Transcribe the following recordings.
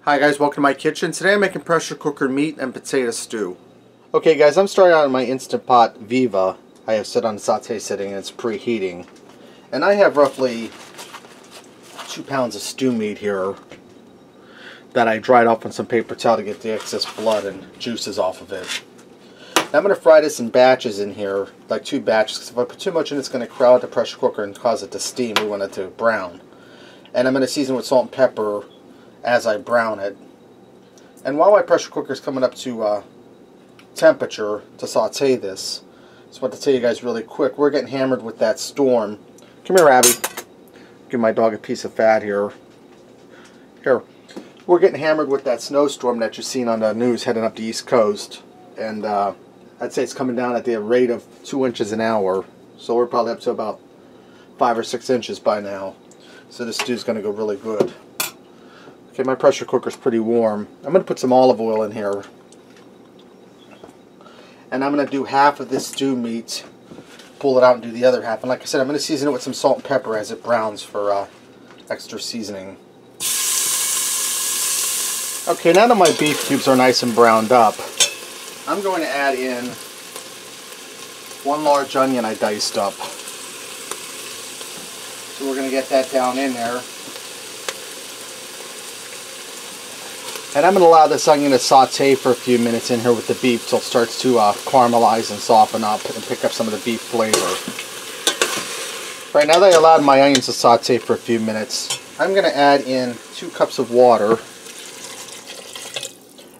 Hi guys, welcome to my kitchen. Today I'm making pressure cooker meat and potato stew. Okay guys, I'm starting out in my Instant Pot Viva. I have set on the saute setting and it's preheating. And I have roughly 2 pounds of stew meat here that I dried off on some paper towel to get the excess blood and juices off of it. Now I'm going to fry this in batches in here, like 2 batches, because if I put too much in it's going to crowd the pressure cooker and cause it to steam. We want it to brown. And I'm going to season with salt and pepper as I brown it. And while my pressure cooker is coming up to temperature to saute this, I just want to tell you guys really quick, we're getting hammered with that storm. Come here, Abby. Give my dog a piece of fat here. Here. We're getting hammered with that snowstorm that you've seen on the news heading up the East Coast. And I'd say it's coming down at the rate of 2 inches an hour. So we're probably up to about 5 or 6 inches by now. So this stew's going to go really good. Okay, my pressure cooker's pretty warm. I'm going to put some olive oil in here. And I'm going to do half of this stew meat, pull it out and do the other half. And like I said, I'm going to season it with some salt and pepper as it browns for extra seasoning. Okay, now that my beef cubes are nice and browned up, I'm going to add in 1 large onion I diced up. So we're going to get that down in there. And I'm going to allow this onion to saute for a few minutes in here with the beef till it starts to caramelize and soften up and pick up some of the beef flavor. Right, now that I allowed my onions to saute for a few minutes, I'm going to add in 2 cups of water.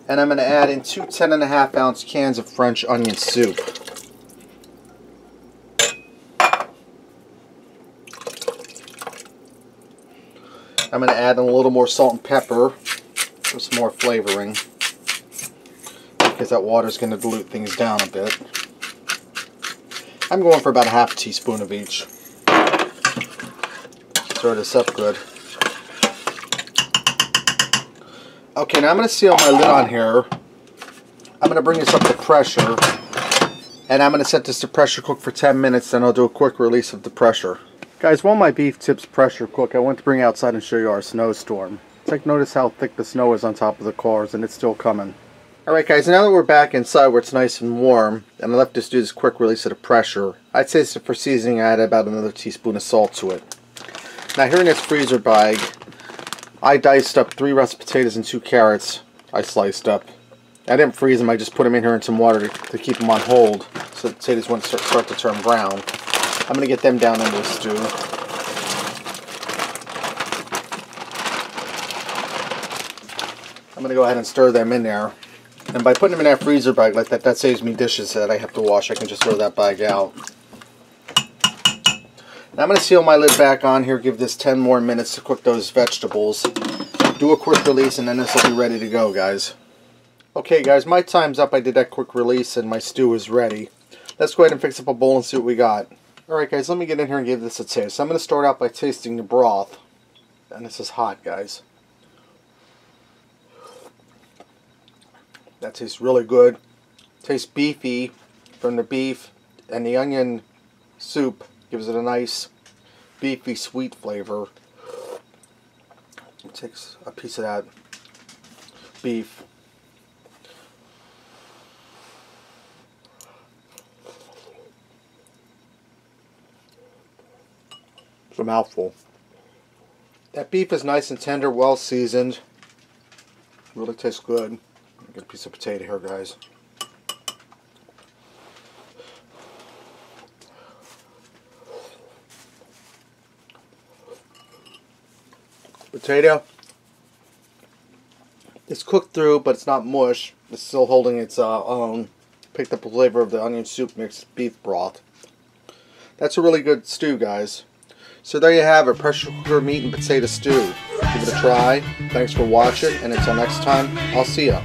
And I'm going to add in 2 10.5 ounce cans of French onion soup. I'm going to add in a little more salt and pepper for some more flavoring, because that water is going to dilute things down a bit. I'm going for about a half teaspoon of each. Stir this up good. Okay, now I'm going to seal my lid on here. I'm going to bring this up to pressure, and I'm going to set this to pressure cook for 10 minutes, then I'll do a quick release of the pressure. Guys, while my beef tips pressure cook, I want to bring outside and show you our snowstorm. Take notice how thick the snow is on top of the cars, and it's still coming. Alright guys, now that we're back inside where it's nice and warm, and I left this to do this quick release of the pressure, I'd say for seasoning I add about another teaspoon of salt to it. Now here in this freezer bag, I diced up 3 russet potatoes and 2 carrots I sliced up. I didn't freeze them, I just put them in here in some water to keep them on hold so the potatoes won't start to turn brown. I'm going to get them down into the stew. I'm going to go ahead and stir them in there. And by putting them in that freezer bag like that, that saves me dishes that I have to wash. I can just throw that bag out. Now I'm going to seal my lid back on here, give this 10 more minutes to cook those vegetables. Do a quick release and then this will be ready to go, guys. Okay guys, my time's up. I did that quick release and my stew is ready. Let's go ahead and fix up a bowl and see what we got. Alright guys, let me get in here and give this a taste. So I'm going to start out by tasting the broth. And this is hot, guys. That tastes really good. Tastes beefy from the beef, and the onion soup gives it a nice beefy sweet flavor. It takes a piece of that beef. It's a mouthful. That beef is nice and tender, well seasoned. Really tastes good. Get a piece of potato here, guys. Potato. It's cooked through, but it's not mush. It's still holding its own. Picked up the flavor of the onion soup mixed beef broth. That's a really good stew, guys. So there you have it, pressure cooker meat and potato stew. Give it a try. Thanks for watching, and until next time, I'll see ya.